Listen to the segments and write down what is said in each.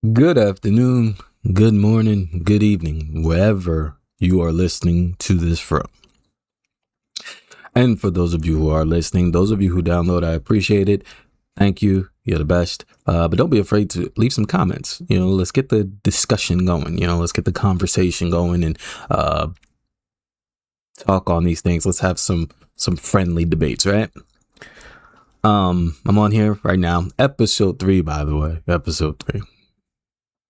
Good afternoon, good morning, good evening, wherever you are listening to this from. And for those of you who are listening, those of you who download, I appreciate it. Thank you. You're the best. But don't be afraid to leave some comments. Let's get the discussion going. Let's get the conversation going and talk on these things. Let's have some friendly debates, right? I'm on here right now. Episode 3, by the way. Episode 3.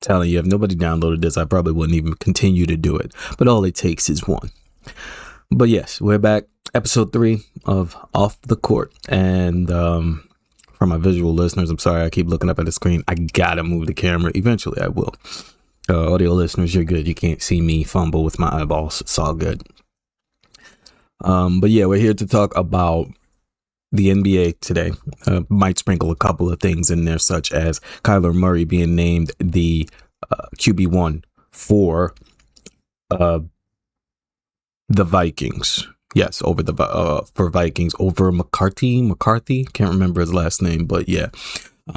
Telling you, if nobody downloaded this, I probably wouldn't even continue to do it. But all it takes is one. But yes, we're back. Episode 3 of Off the Court. And for my visual listeners, I'm sorry, I keep looking up at the screen. I gotta move the camera. Eventually, I will. Audio listeners, you're good. You can't see me fumble with my eyeballs. It's all good. But yeah, we're here to talk about the NBA today. Might sprinkle a couple of things in there, such as Kyler Murray being named the QB1 for the Vikings. Yes, over the for Vikings over McCarthy. Can't remember his last name, but yeah,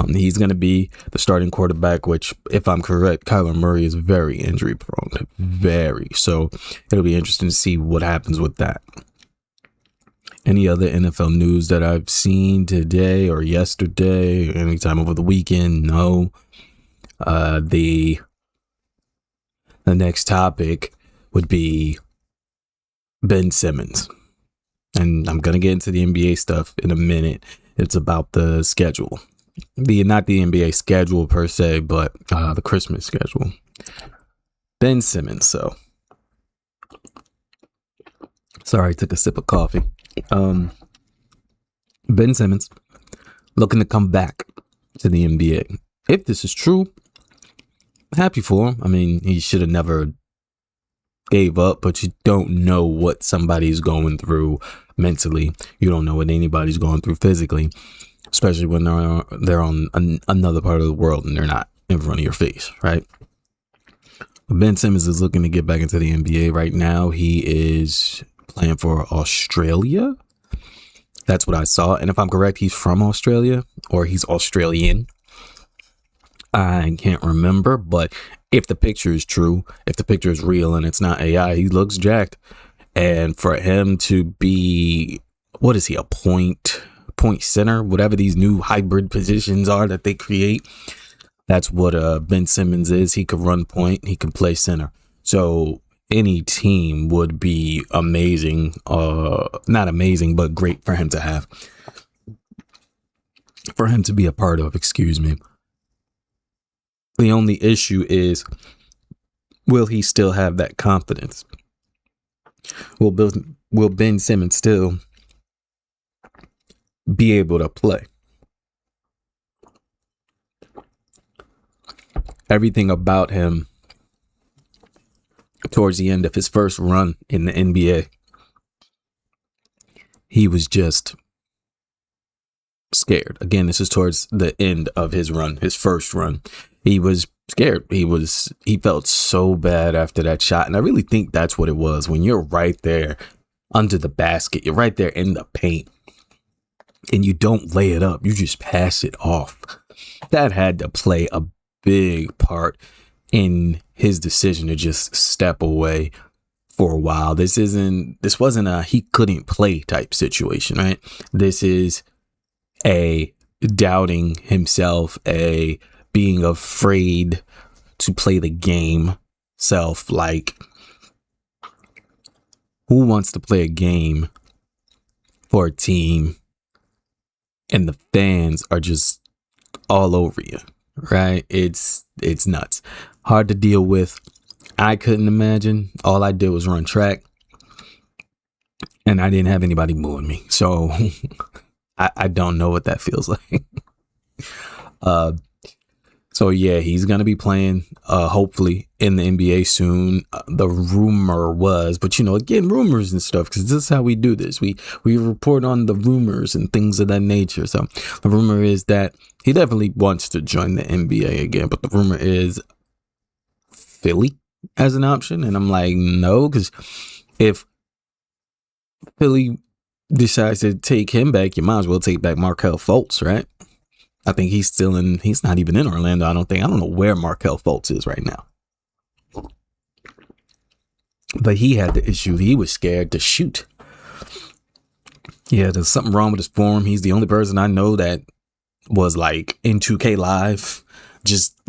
he's going to be the starting quarterback. Which, if I'm correct, Kyler Murray is very injury prone, very. So it'll be interesting to see what happens with that. Any other NFL news that I've seen today or yesterday, anytime over the weekend? No. The next topic would be Ben Simmons. And I'm going to get into the NBA stuff in a minute. It's about the schedule. Not the NBA schedule per se, but the Christmas schedule. Ben Simmons, so. Sorry, I took a sip of coffee. Ben Simmons looking to come back to the NBA. If this is true, happy for him. I mean, he should have never gave up, but you don't know what somebody's going through mentally. You don't know what anybody's going through physically, especially when they're on another part of the world and they're not in front of your face, right? Ben Simmons is looking to get back into the NBA right now. He is playing for Australia. That's what I saw. And if I'm correct, he's from Australia or he's Australian. I can't remember, but if the picture is true, if the picture is real and it's not AI, he looks jacked. And for him to be, what is he, a point center, whatever these new hybrid positions are that they create, that's what Ben Simmons is. He could run point, he could play center. So any team would be amazing, not amazing, but great for him to have, for him to be a part of, excuse me. The only issue is, will he still have that confidence? Will Ben Simmons still be able to play? Everything about him towards the end of his first run in the NBA, he was just scared. Again, this is towards the end of his run, his first run. He was scared. He felt so bad after that shot. And I really think that's what it was. When you're right there under the basket, you're right there in the paint, and you don't lay it up, you just pass it off. That had to play a big part in his decision to just step away for a while. This wasn't a he couldn't play type situation, right? This is a doubting himself, a being afraid to play the game self. Like, who wants to play a game for a team and the fans are just all over you, right? It's nuts. Hard to deal with. I couldn't imagine. All I did was run track and I didn't have anybody moving me. So I don't know what that feels like. So yeah, he's going to be playing, hopefully in the NBA soon. The rumor was, but again, rumors and stuff, because this is how we do this. We report on the rumors and things of that nature. So the rumor is that he definitely wants to join the NBA again, but the rumor is Philly as an option. And I'm like, no, because if Philly decides to take him back, you might as well take back Markelle Fultz, right? I think he's not even in Orlando. I don't know where Markelle Fultz is right now. But he had the issue. He was scared to shoot. Yeah, there's something wrong with his form. He's the only person I know that was like in 2K Live, just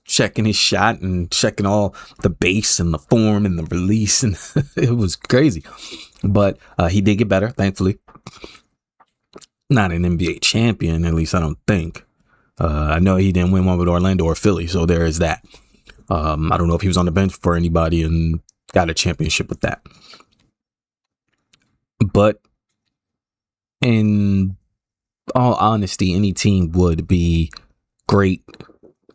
checking his shot and checking all the base and the form and the release. And it was crazy. But he did get better, thankfully. Not an NBA champion, at least I don't think. I know he didn't win one with Orlando or Philly, so there is that. I don't know if he was on the bench for anybody and got a championship with that. But in all honesty, any team would be great,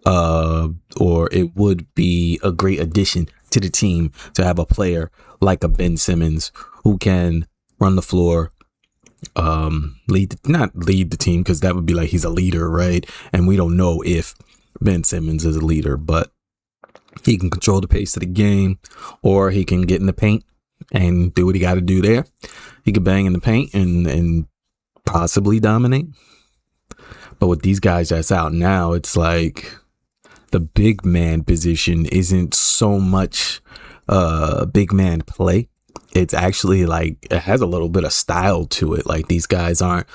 or it would be a great addition to the team to have a player like a Ben Simmons who can run the floor, not lead the team, because that would be like he's a leader, right? And we don't know if Ben Simmons is a leader, but he can control the pace of the game, or he can get in the paint and do what he got to do there. He can bang in the paint and possibly dominate. But with these guys that's out now, it's like the big man position isn't so much big man play. It's actually like it has a little bit of style to it. Like these guys aren't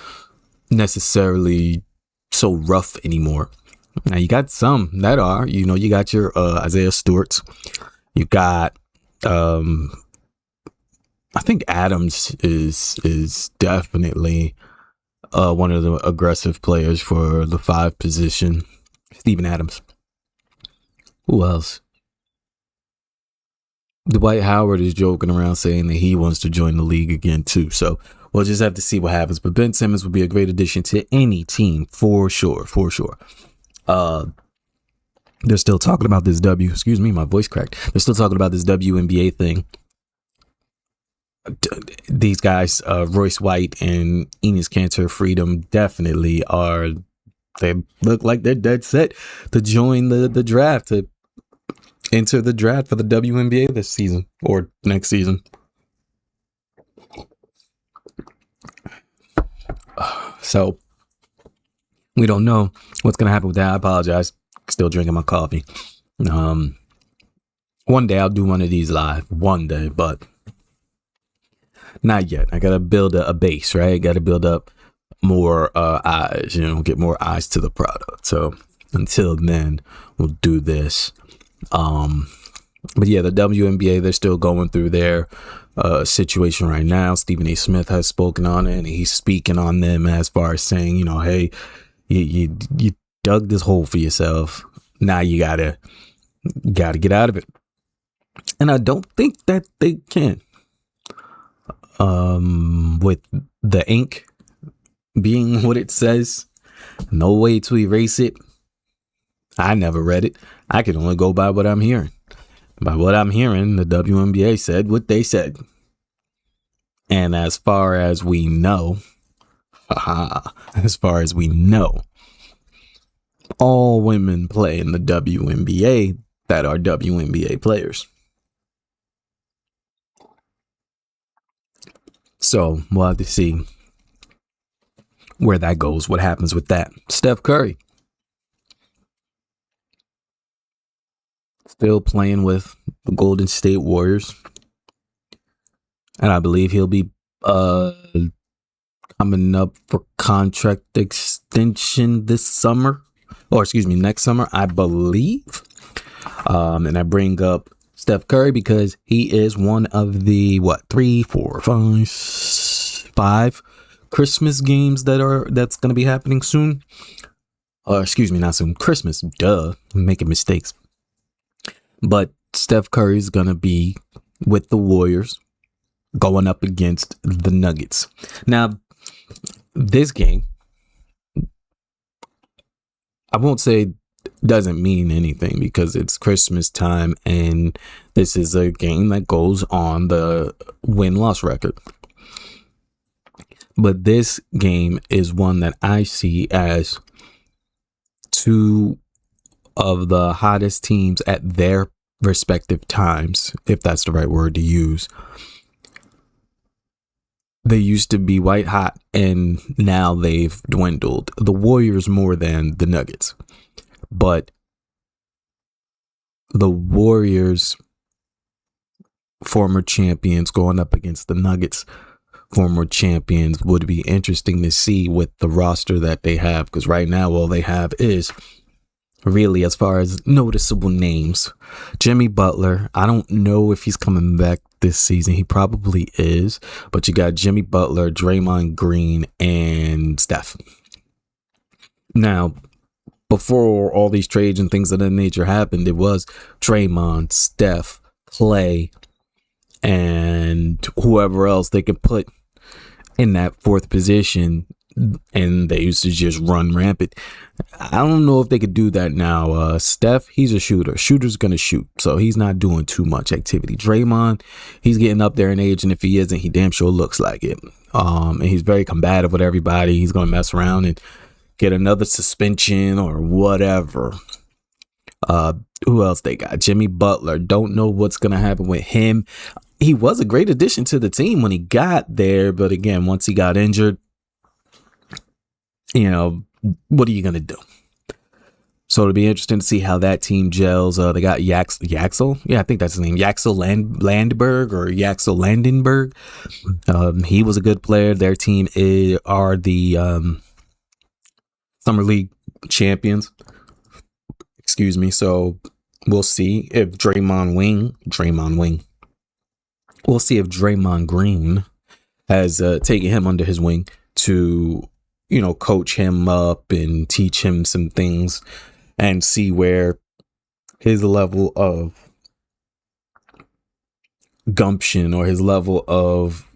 necessarily so rough anymore. Now you got some that are, you got your Isaiah Stewarts. You got I think Adams is definitely one of the aggressive players for the 5 position. Steven Adams. Who else? Dwight Howard is joking around saying that he wants to join the league again too. So we'll just have to see what happens. But Ben Simmons would be a great addition to any team for sure. They're still talking about this excuse me, my voice cracked. They're still talking about this WNBA thing. These guys, Royce White and Enes Kanter Freedom, definitely they look like they're dead set to join the draft, to enter the draft for the WNBA this season or next season. So we don't know what's going to happen with that. I apologize. Still drinking my coffee. One day I'll do one of these live. One day, but not yet. I got to build a base, right? Got to build up more eyes, get more eyes to the product. So until then, we'll do this. But yeah, the WNBA, they're still going through their situation right now. Stephen A. Smith has spoken on it, and he's speaking on them as far as saying, hey, you dug this hole for yourself. Now you gotta get out of it. And I don't think that they can. With the ink being what it says, no way to erase it. I never read it. I can only go by what I'm hearing. By what I'm hearing, the WNBA said what they said. And as far as we know, all women play in the WNBA that are WNBA players. So we'll have to see where that goes, what happens with that. Steph Curry still playing with the Golden State Warriors. And I believe he'll be coming up for contract extension next summer, I believe. And I bring up Steph Curry because he is one of the 5 Christmas games that's going to be happening soon. Not soon. Christmas, duh. I'm making mistakes. But Steph Curry is going to be with the Warriors going up against the Nuggets. Now, this game, I won't say doesn't mean anything because it's Christmas time and this is a game that goes on the win-loss record. But this game is one that I see as 2 of the hottest teams at their respective times, if that's the right word to use, They used to be white hot, and now they've dwindled. The Warriors more than the Nuggets. But the Warriors, former champions, going up against the Nuggets, former champions, would be interesting to see with the roster that they have. Because right now, all they have is, really, as far as noticeable names, Jimmy Butler. I don't know if he's coming back this season. He probably is. But you got Jimmy Butler, Draymond Green, and Steph. Now, before all these trades and things of that nature happened, it was Draymond, Steph, Clay, and whoever else they could put in that fourth position, and they used to just run rampant. I don't know if they could do that now. Steph, he's a shooter. Shooter's gonna shoot, so he's not doing too much activity. Draymond, he's getting up there in age, and if he isn't, he damn sure looks like it. And he's very combative with everybody. He's gonna mess around and get another suspension or whatever. Who else they got? Jimmy Butler. Don't know what's gonna happen with him. He was a great addition to the team when he got there, but again, once he got injured, what are you going to do? So it'll be interesting to see how that team gels. They got Yaxel. Yeah, I think that's his name. Yaxel Landberg or Yaxel Landenberg. He was a good player. Their team are the Summer League champions. Excuse me. So we'll see if Draymond Green has taken him under his wing to, coach him up and teach him some things and see where his level of gumption or his level of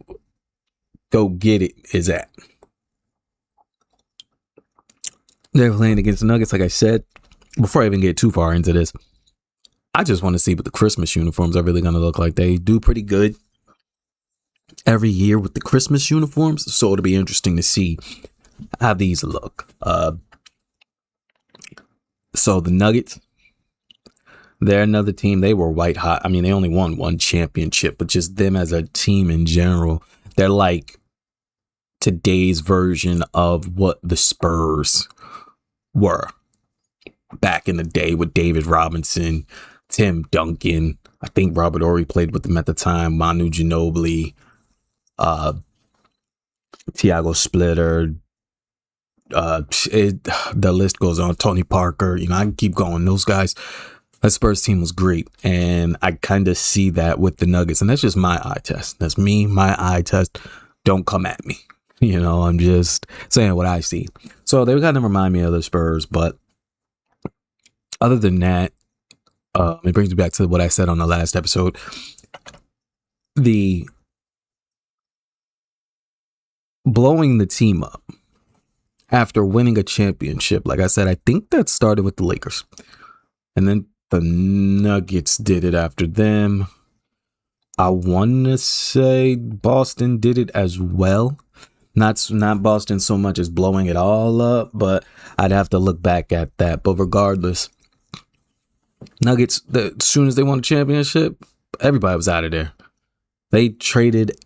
go get it is at. They're playing against the Nuggets, like I said. Before I even get too far into this, I just want to see what the Christmas uniforms are really going to look like. They do pretty good every year with the Christmas uniforms, so it'll be interesting to see how these look. So the Nuggets, they're another team. They were white hot. I mean, they only won one championship, but just them as a team in general, they're like today's version of what the Spurs were back in the day with David Robinson, Tim Duncan. I think Robert Horry played with them at the time. Manu Ginobili, Tiago Splitter. The list goes on. Tony Parker. I can keep going. Those guys. That Spurs team was great, and I kind of see that with the Nuggets, and that's just my eye test. That's me, my eye test. Don't come at me. I'm just saying what I see. So they kind of remind me of the Spurs, but other than that, it brings me back to what I said on the last episode. The blowing the team up after winning a championship, like I said, I think that started with the Lakers. And then the Nuggets did it after them. I want to say Boston did it as well. Not Boston so much as blowing it all up, but I'd have to look back at that. But regardless, Nuggets, as soon as they won a championship, everybody was out of there. They traded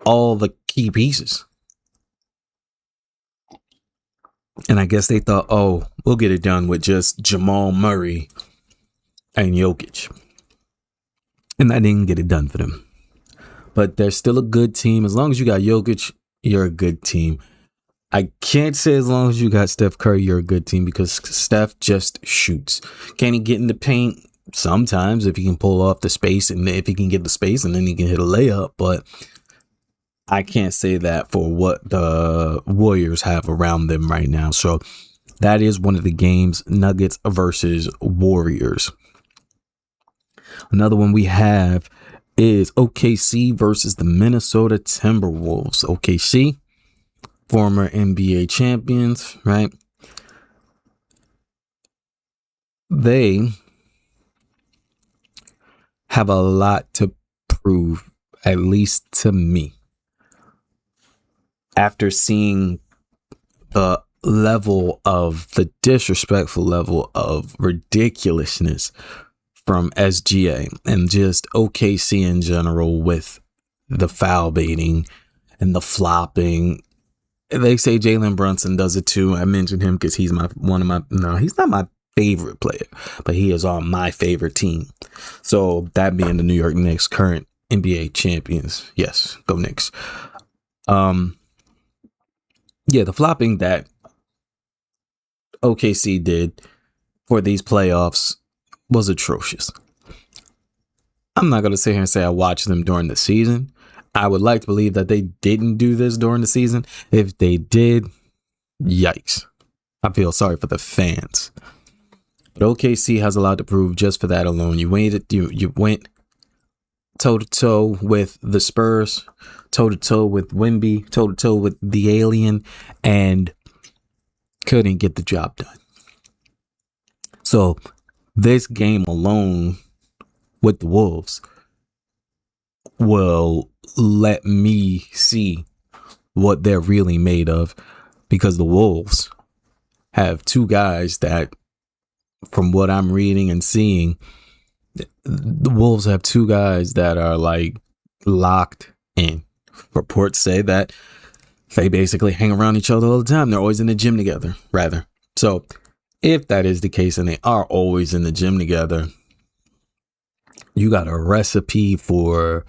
all the key pieces. And I guess they thought, we'll get it done with just Jamal Murray and Jokic. And that didn't get it done for them. But they're still a good team. As long as you got Jokic, you're a good team. I can't say as long as you got Steph Curry, you're a good team, because Steph just shoots. Can he get in the paint? Sometimes, if he can pull off the space, and if he can get the space, and then he can hit a layup. But I can't say that for what the Warriors have around them right now. So that is one of the games, Nuggets versus Warriors. Another one we have is OKC versus the Minnesota Timberwolves. OKC, former NBA champions, right? They have a lot to prove, at least to me. After seeing the disrespectful level of ridiculousness from SGA and just OKC in general with the foul baiting and the flopping. They say Jalen Brunson does it too. I mentioned him because he's he's not my favorite player, but he is on my favorite team. So that being the New York Knicks, current NBA champions. Yes, go Knicks. Yeah, the flopping that OKC did for these playoffs was atrocious. I'm not going to sit here and say I watched them during the season. I would like to believe that they didn't do this during the season. If they did, yikes. I feel sorry for the fans. But OKC has a lot to prove just for that alone. You went toe-to-toe with the Spurs, toe-to-toe with Wemby, toe-to-toe with the Alien, and couldn't get the job done. So this game alone with the Wolves will let me see what they're really made of, because the Wolves have two guys that, from what I'm reading and seeing, the Wolves have two guys that are like locked in. Reports say that they basically hang around each other all the time. They're always in the gym together, rather. So if that is the case, and they are always in the gym together, you got a recipe for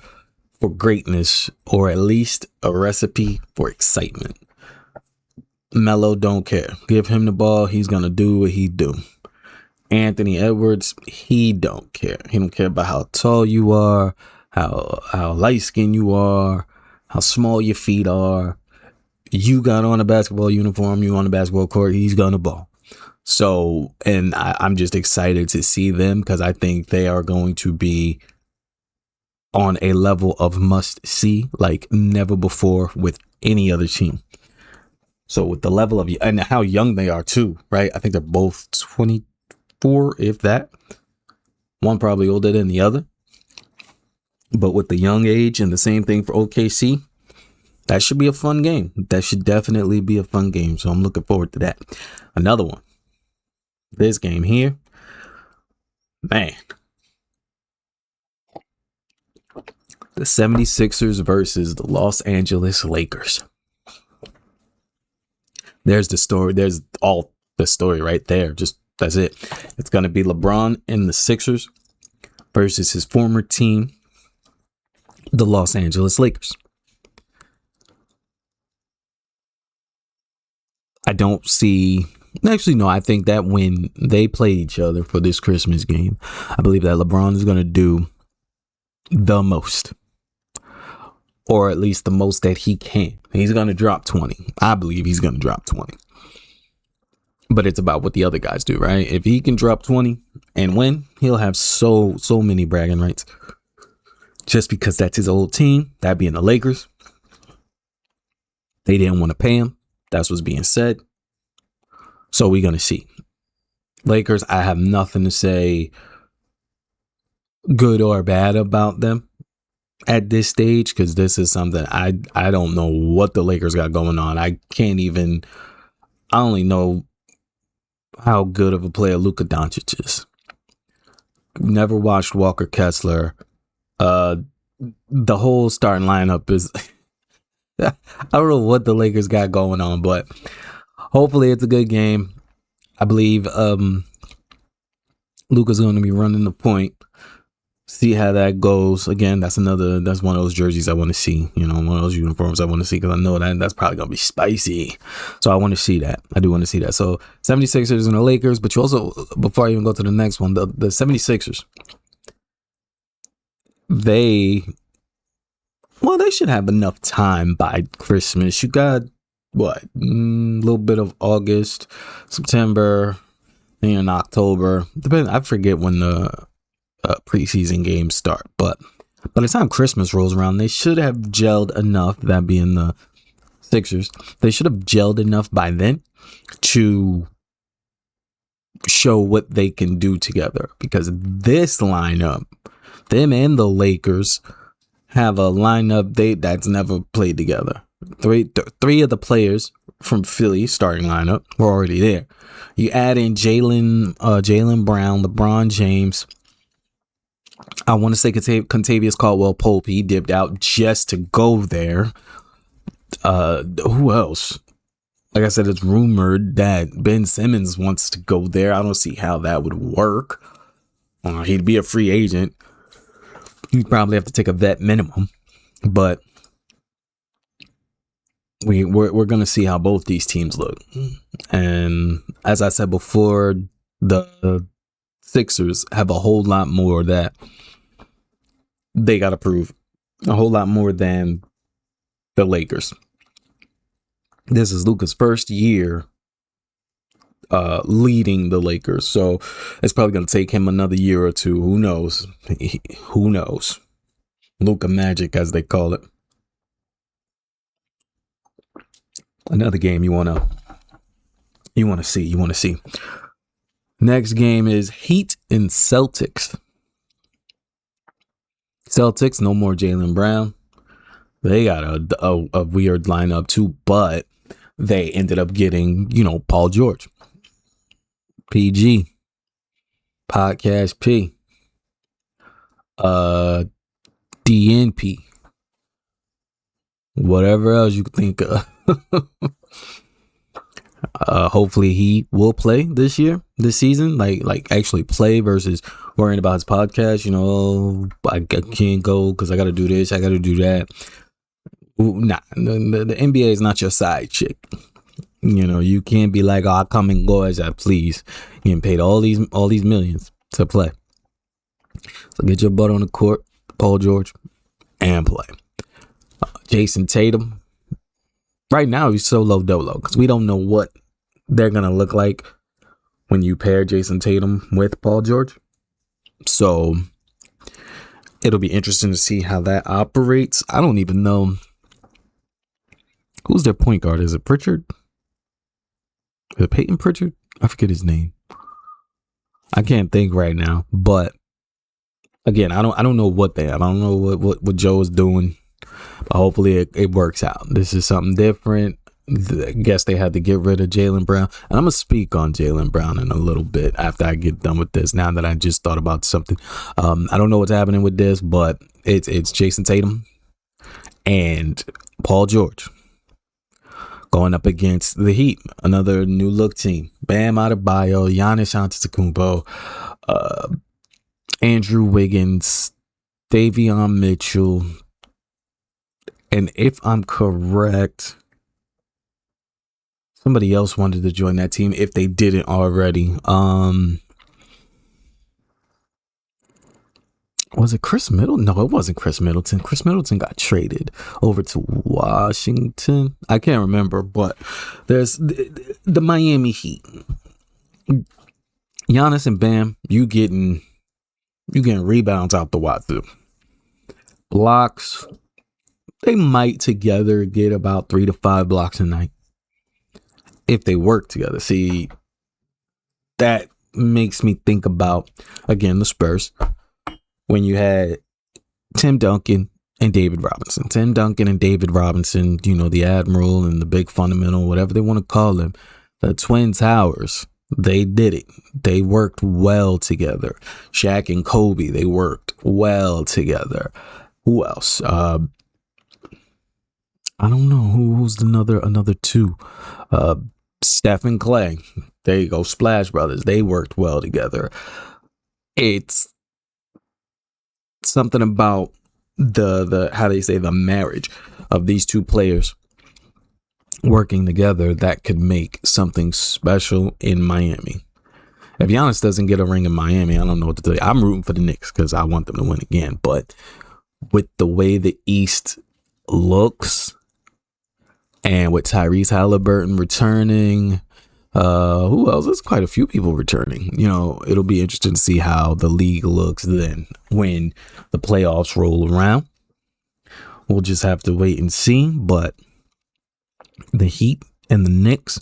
greatness, or at least a recipe for excitement. Melo don't care. Give him the ball, he's gonna do what he do. Anthony Edwards, he don't care. He don't care about how tall you are, how light skinned you are, how small your feet are. You got on a basketball uniform, you on the basketball court, he's gonna ball. So, and I'm just excited to see them, because I think they are going to be on a level of must see like never before with any other team. So with the level of, and how young they are too, right? I think they're both 24, if that. One probably older than the other. But with the young age, and the same thing for OKC, that should be a fun game. That should definitely be a fun game. So I'm looking forward to that. Another one. This game here, man. The 76ers versus the Los Angeles Lakers. There's the story. There's all the story right there. Just that's it. It's going to be LeBron and the Sixers versus his former team, the Los Angeles Lakers. I don't see. Actually, no, I think that when they play each other for this Christmas game, I believe that LeBron is going to do the most, or at least the most that he can. He's going to drop 20. I believe he's going to drop 20. But it's about what the other guys do, right? If he can drop 20 and win, he'll have so many bragging rights. Just because that's his old team, that being the Lakers. They didn't want to pay him. That's what's being said. So we're going to see. Lakers, I have nothing to say good or bad about them at this stage, because this is something I don't know what the Lakers got going on. I only know how good of a player Luka Doncic is. Never watched Walker Kessler. The whole starting lineup is I don't know what the Lakers got going on, but hopefully it's a good game. I believe Luka's going to be running the point. See how that goes. Again, that's one of those jerseys I want to see. You know, one of those uniforms I want to see, because I know that's probably going to be spicy. So I want to see that. I do want to see that. So 76ers and the Lakers, but you also, before I even go to the next one, the 76ers, they should have enough time by Christmas. You got, what, a little bit of August, September, and October. I forget when the preseason games start, but by the time Christmas rolls around, they should have gelled enough, that being the Sixers, they should have gelled enough by then to show what they can do together, because this lineup, them and the Lakers, have a lineup that's never played together. Three of the players from Philly starting lineup were already there. You add in Jaylen Brown, LeBron James. I want to say Contavious Caldwell-Pope. He dipped out just to go there. Who else? Like I said, it's rumored that Ben Simmons wants to go there. I don't see how that would work. He'd be a free agent. He'd probably have to take a vet minimum, but we're gonna see how both these teams look. And as I said before, the Sixers have a whole lot more that they got to prove, a whole lot more than the Lakers. This is Luka's first year leading the Lakers, so it's probably going to take him another year or two. Who knows? Who knows? Luka Magic, as they call it. Another game you want to see. Next game is Heat and Celtics. Celtics, no more Jaylen Brown. They got a weird lineup too, but they ended up getting, Paul George. PG. Podcast P. DNP. Whatever else you could think of. Hopefully he will play this season, like actually play versus worrying about his podcast. I can't go because I got to do this, I got to do that. Nah, the NBA is not your side chick. You can't be like, I'll come and go as I please. You're getting paid all these millions to play. So get your butt on the court, Paul George, and play. Jason Tatum. Right now, he's solo dolo because we don't know what they're going to look like when you pair Jason Tatum with Paul George. So it'll be interesting to see how that operates. I don't even know. Who's their point guard? Is it Pritchard? Is it Peyton Pritchard? I forget his name. I can't think right now. But again, I don't know what they have. I don't know what Joe is doing. But hopefully it works out. This is something different. I guess they had to get rid of Jaylen Brown. And I'm going to speak on Jaylen Brown in a little bit after I get done with this. Now that I just thought about something. I don't know what's happening with this, but it's Jason Tatum and Paul George going up against the Heat, another new look team. Bam Adebayo, Giannis Antetokounmpo, Andrew Wiggins, Davion Mitchell, and if I'm correct, somebody else wanted to join that team if they didn't already. Was it Chris Middleton? No, it wasn't Chris Middleton. Chris Middleton got traded over to Washington. I can't remember, but there's the Miami Heat. Giannis and Bam, you getting rebounds out the wazoo. Blocks, they might together get about 3 to 5 blocks a night if they work together. See, that makes me think about, again, the Spurs. When you had Tim Duncan and David Robinson. Tim Duncan and David Robinson, the Admiral and the big fundamental, whatever they want to call them, the Twin Towers, they did it. They worked well together. Shaq and Kobe, they worked well together. Who else? I don't know. Who's another two? Steph and Clay. There you go. Splash Brothers. They worked well together. It's something about the how they say the marriage of these two players working together that could make something special in Miami. If Giannis doesn't get a ring in Miami, I don't know what to tell you. I'm rooting for the Knicks because I want them to win again. But with the way the East looks and with Tyrese Halliburton returning, who else? There's quite a few people returning. It'll be interesting to see how the league looks then when the playoffs roll around. We'll just have to wait and see. But the Heat and the Knicks,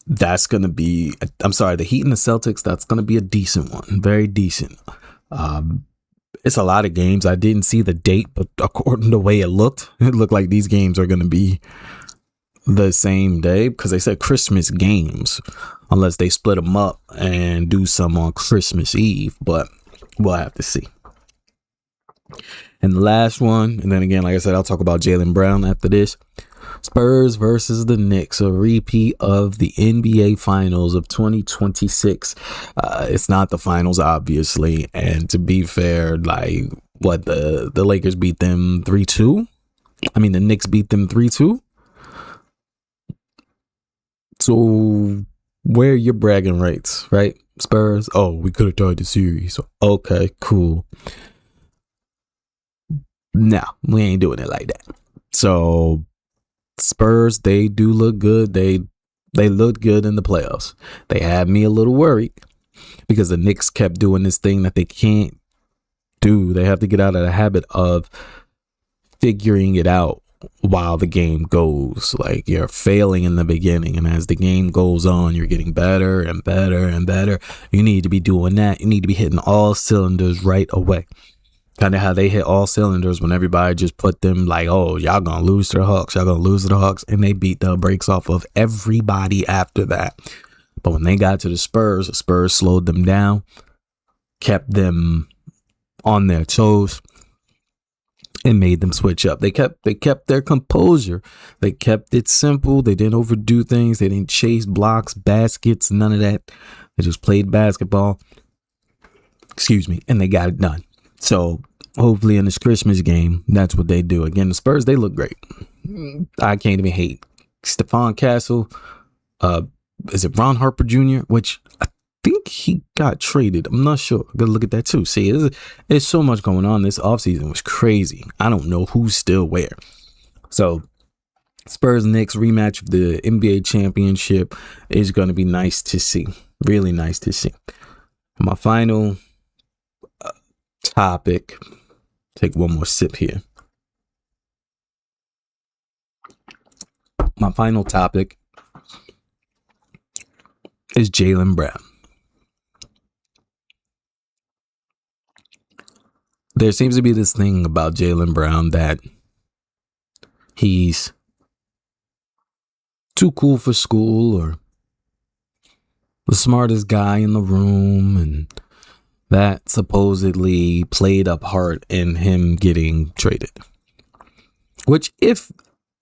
that's going to be, the Heat and the Celtics, that's going to be a decent one. Very decent. It's a lot of games. I didn't see the date, but according to the way it looked like these games are going to be the same day because they said Christmas games unless they split them up and do some on Christmas Eve, but we'll have to see. And the last one, and then again, like I said, I'll talk about Jaylen Brown after this. Spurs versus the Knicks, a repeat of the NBA Finals of 2026. It's not the finals, obviously. And to be fair, like, what, the Lakers beat them 3-2? I mean, the Knicks beat them 3-2? So where are your bragging rights, right? Spurs, oh, we could have tied the series. Okay, cool. No, we ain't doing it like that. So Spurs, they do look good. They looked good in the playoffs. They had me a little worried because the Knicks kept doing this thing that they can't do. They have to get out of the habit of figuring it out while the game goes. Like, you're failing in the beginning, and as the game goes on, you're getting better and better and better. You need to be doing that. You need to be hitting all cylinders right away. Kind of how they hit all cylinders when everybody just put them like, oh, y'all gonna lose to the Hawks, y'all gonna lose to the Hawks, and they beat the brakes off of everybody after that. But when they got to the Spurs slowed them down, kept them on their toes, and made them switch up. They kept their composure. They kept it simple. They didn't overdo things. They didn't chase blocks, baskets, none of that. They just played basketball. Excuse me, and they got it done. So hopefully in this Christmas game, that's what they do. Again, the Spurs, they look great. I can't even hate Stephon Castle. Is it Ron Harper Jr.? Which I think he got traded. I'm not sure. I gotta look at that too. See, there's so much going on. This offseason was crazy. I don't know who's still where. So Spurs Knicks rematch of the NBA championship is going to be nice to see. Really nice to see. My final topic. Take one more sip here. My final topic is Jaylen Brown. There seems to be this thing about Jaylen Brown that he's too cool for school or the smartest guy in the room, and that supposedly played a part in him getting traded. Which, if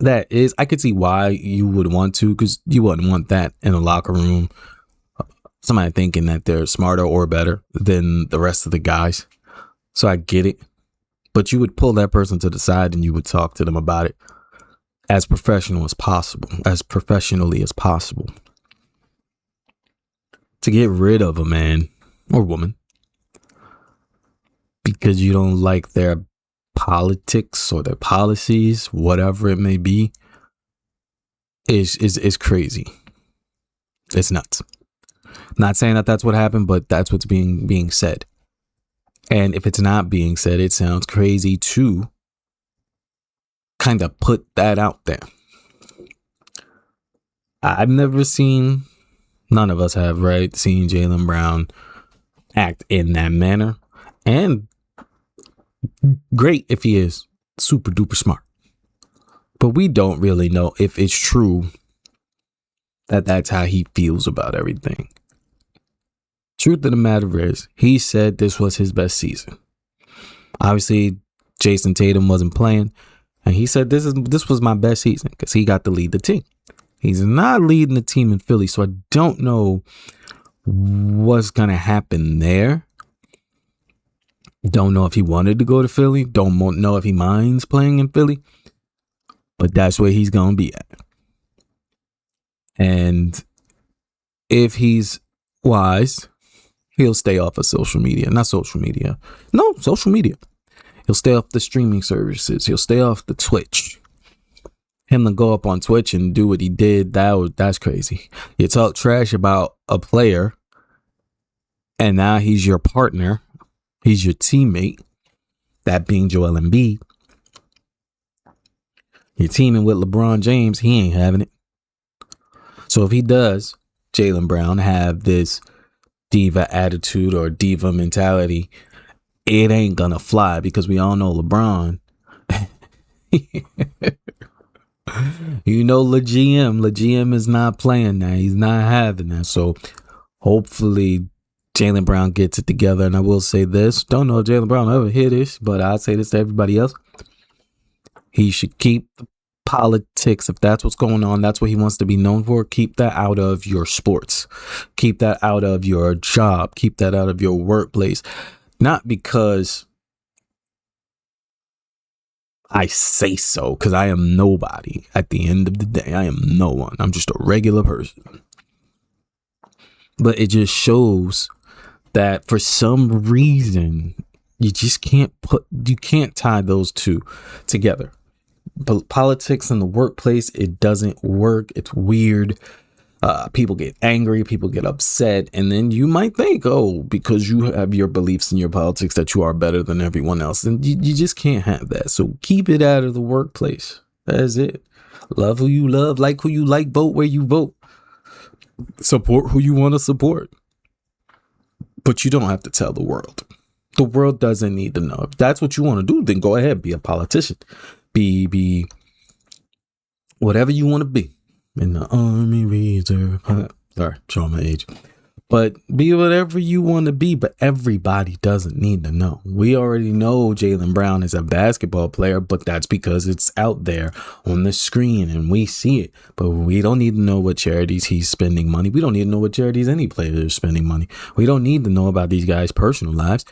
that is, I could see why you would want to, because you wouldn't want that in a locker room. Somebody thinking that they're smarter or better than the rest of the guys. So I get it. But you would pull that person to the side and you would talk to them about it as professionally as possible. To get rid of a man or woman because you don't like their politics or their policies, whatever it may be, is crazy. It's nuts. Not saying that that's what happened, but that's what's being said. And if it's not being said, it sounds crazy to kind of put that out there. I've never seen, none of us have, right, seen Jaylen Brown act in that manner. And great if he is super duper smart. But we don't really know if it's true that that's how he feels about everything. Truth of the matter is, he said this was his best season. Obviously, Jason Tatum wasn't playing, and he said this was my best season because he got to lead the team. He's not leading the team in Philly, so I don't know what's gonna happen there. Don't know if he wanted to go to Philly. Don't know if he minds playing in Philly, but that's where he's gonna be at. And if he's wise, he'll stay off of social media. Social media. He'll stay off the streaming services. He'll stay off the Twitch. Him to go up on Twitch and do what he did, that's crazy. You talk trash about a player, and now he's your partner. He's your teammate. That being Joel Embiid. You're teaming with LeBron James. He ain't having it. So if he does, Jaylen Brown, have this diva attitude or diva mentality, it ain't gonna fly because we all know LeBron. You know, LeGM is not playing that. He's not having that. So hopefully Jaylen Brown gets it together. And I will say this, don't know if Jaylen Brown will ever hear this, but I'll say this to everybody else. He should keep the politics politics, if that's what's going on, that's what he wants to be known for, keep that out of your sports. Keep that out of your job. Keep that out of your workplace. Not because I say so, because I am nobody. At the end of the day, I am no one. I'm just a regular person. But it just shows that for some reason, you can't tie those two together. But politics in the workplace, it doesn't work. It's weird. People get angry, people get upset, and then you might think, oh, because you have your beliefs in your politics that you are better than everyone else. And you just can't have that. So keep it out of the workplace. That's it. Love who you love, like who you like, vote where you vote. Support who you want to support. But you don't have to tell the world. The world doesn't need to know. If that's what you want to do, then go ahead, be a politician. Be whatever you want to be. In the Army Reserve. Sorry, showing my age. But be whatever you want to be, but everybody doesn't need to know. We already know Jaylen Brown is a basketball player, but that's because it's out there on the screen and we see it. But we don't need to know what charities he's spending money. We don't need to know what charities any player is spending money. We don't need to know about these guys' personal lives.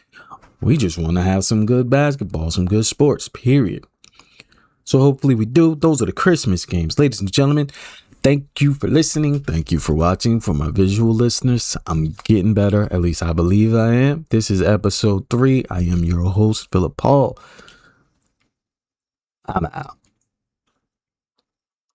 We just want to have some good basketball, some good sports, period. So hopefully we do. Those are the Christmas games. Ladies and gentlemen, thank you for listening. Thank you for watching. For my visual listeners, I'm getting better. At least I believe I am. This is episode 3. I am your host, Philip Paul. I'm out.